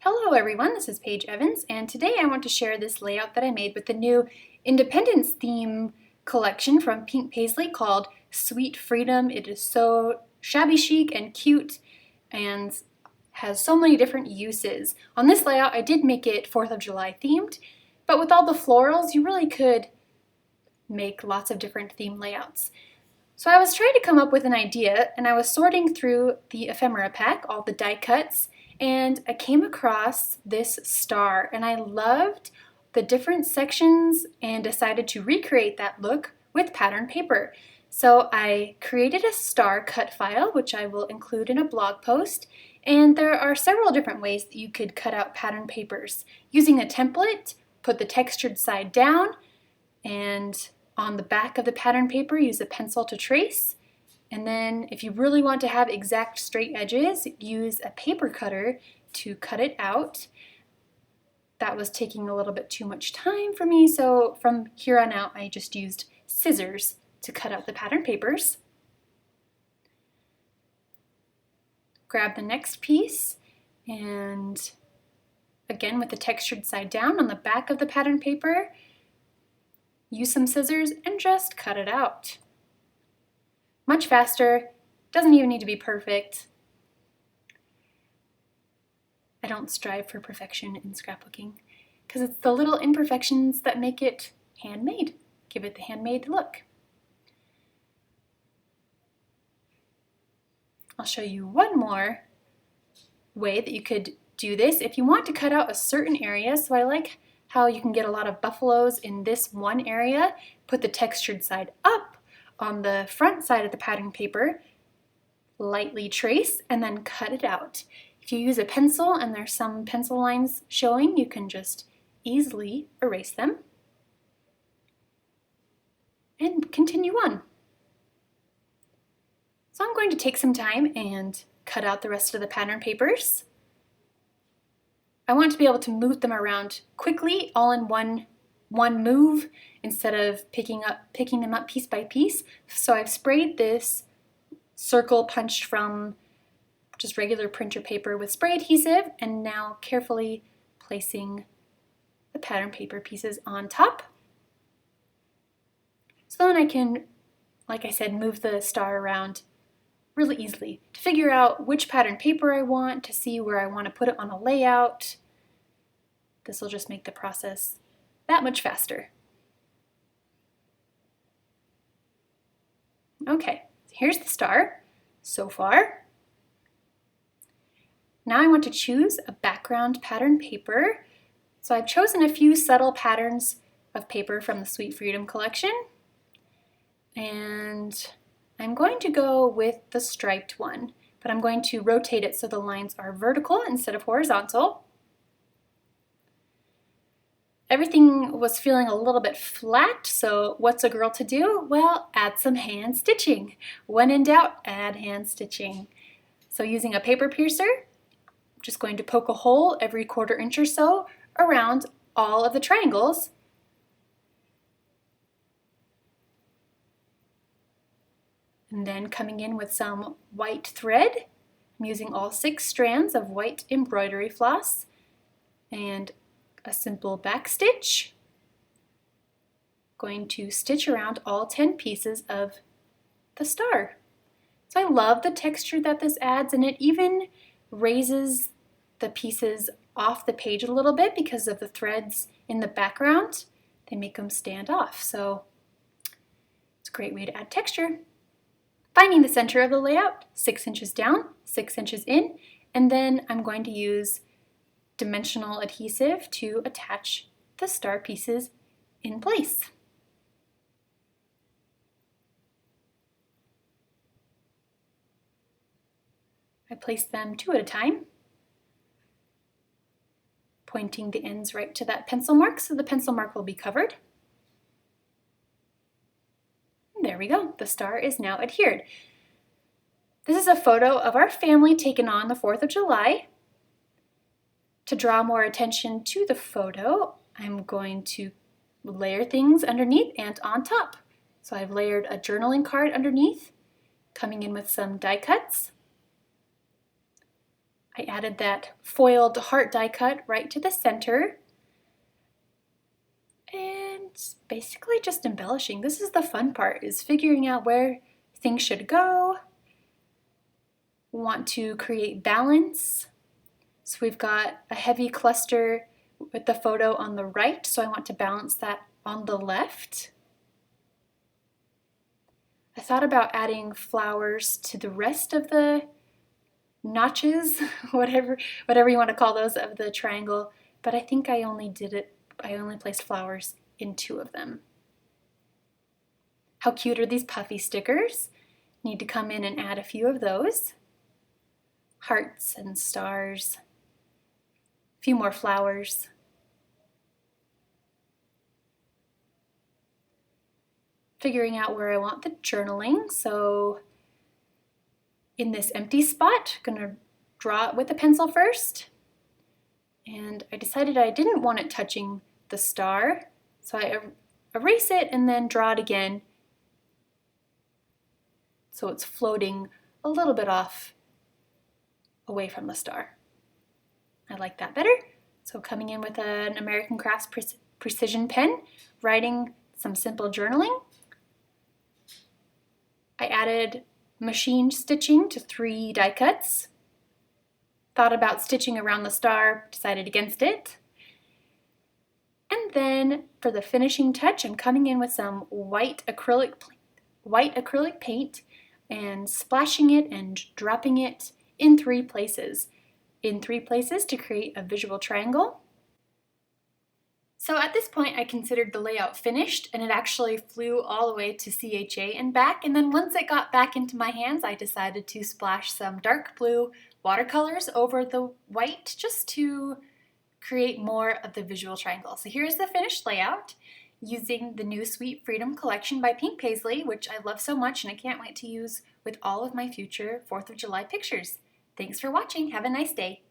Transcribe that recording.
Hello everyone, this is Paige Evans, and today I want to share this layout that I made with the new Independence theme collection from Pink Paislee called Sweet Freedom. It is so shabby chic and cute and has so many different uses. On this layout I did make it 4th of July themed, but with all the florals you really could make lots of different theme layouts. So I was trying to come up with an idea, and I was sorting through the ephemera pack, all the die cuts, and I came across this star, and I loved the different sections and decided to recreate that look with pattern paper. So I created a star cut file, which I will include in a blog post, and there are several different ways that you could cut out pattern papers. Using a template, put the textured side down, and on the back of the pattern paper, use a pencil to trace. And then if you really want to have exact straight edges, use a paper cutter to cut it out. That was taking a little bit too much time for me, so from here on out, I just used scissors to cut out the pattern papers. Grab the next piece, and again with the textured side down on the back of the pattern paper, use some scissors and just cut it out. Much faster, doesn't even need to be perfect. I don't strive for perfection in scrapbooking because it's the little imperfections that make it handmade, give it the handmade look. I'll show you one more way that you could do this if you want to cut out a certain area. So I like how you can get a lot of buffaloes in this one area. Put the textured side up on the front side of the pattern paper, lightly trace, and then cut it out. If you use a pencil and there's some pencil lines showing, you can just easily erase them and continue on. So I'm going to take some time and cut out the rest of the pattern papers. I want to be able to move them around quickly, all in one move, instead of picking them up piece by piece. So I've sprayed this circle punched from just regular printer paper with spray adhesive, and now carefully placing the pattern paper pieces on top. So then I can, like I said, move the star around really easily to figure out which pattern paper I want, to see where I want to put it on a layout. This will just make the process that much faster. Okay, here's the star so far. Now I want to choose a background pattern paper. So I've chosen a few subtle patterns of paper from the Sweet Freedom collection. And I'm going to go with the striped one, but I'm going to rotate it so the lines are vertical instead of horizontal. Everything was feeling a little bit flat, so what's a girl to do? Well, add some hand stitching. When in doubt, add hand stitching. So using a paper piercer, I'm just going to poke a hole every 1/4 inch or so around all of the triangles. And then coming in with some white thread, I'm using all 6 strands of white embroidery floss and a simple back stitch. Going to stitch around all 10 pieces of the star. So I love the texture that this adds, and it even raises the pieces off the page a little bit because of the threads in the background. They make them stand off, so it's a great way to add texture. Finding the center of the layout, 6 inches down, 6 inches in, and then I'm going to use dimensional adhesive to attach the star pieces in place. I place them 2 at a time, pointing the ends right to that pencil mark so the pencil mark will be covered. And there we go, the star is now adhered. This is a photo of our family taken on the 4th of July. To draw more attention to the photo, I'm going to layer things underneath and on top. So I've layered a journaling card underneath, coming in with some die cuts. I added that foiled heart die cut right to the center. And basically just embellishing. This is the fun part, is figuring out where things should go. Want to create balance. So we've got a heavy cluster with the photo on the right, so I want to balance that on the left. I thought about adding flowers to the rest of the notches, whatever you want to call those, of the triangle, but I think I only placed flowers in 2 of them. How cute are these puffy stickers? Need to come in and add a few of those. Hearts and stars. A few more flowers. Figuring out where I want the journaling, so in this empty spot, I'm gonna draw it with a pencil first. And I decided I didn't want it touching the star, so I erase it and then draw it again so it's floating a little bit off away from the star. I like that better. So coming in with an American Crafts precision pen, writing some simple journaling. I added machine stitching to 3 die cuts. Thought about stitching around the star, decided against it. And then for the finishing touch, I'm coming in with some white acrylic paint and splashing it and dropping it in 3 places. In 3 places to create a visual triangle. So at this point I considered the layout finished, and it actually flew all the way to CHA and back, and then once it got back into my hands I decided to splash some dark blue watercolors over the white just to create more of the visual triangle. So here's the finished layout using the new Sweet Freedom collection by Pink Paislee, which I love so much and I can't wait to use with all of my future 4th of July pictures. Thanks for watching. Have a nice day.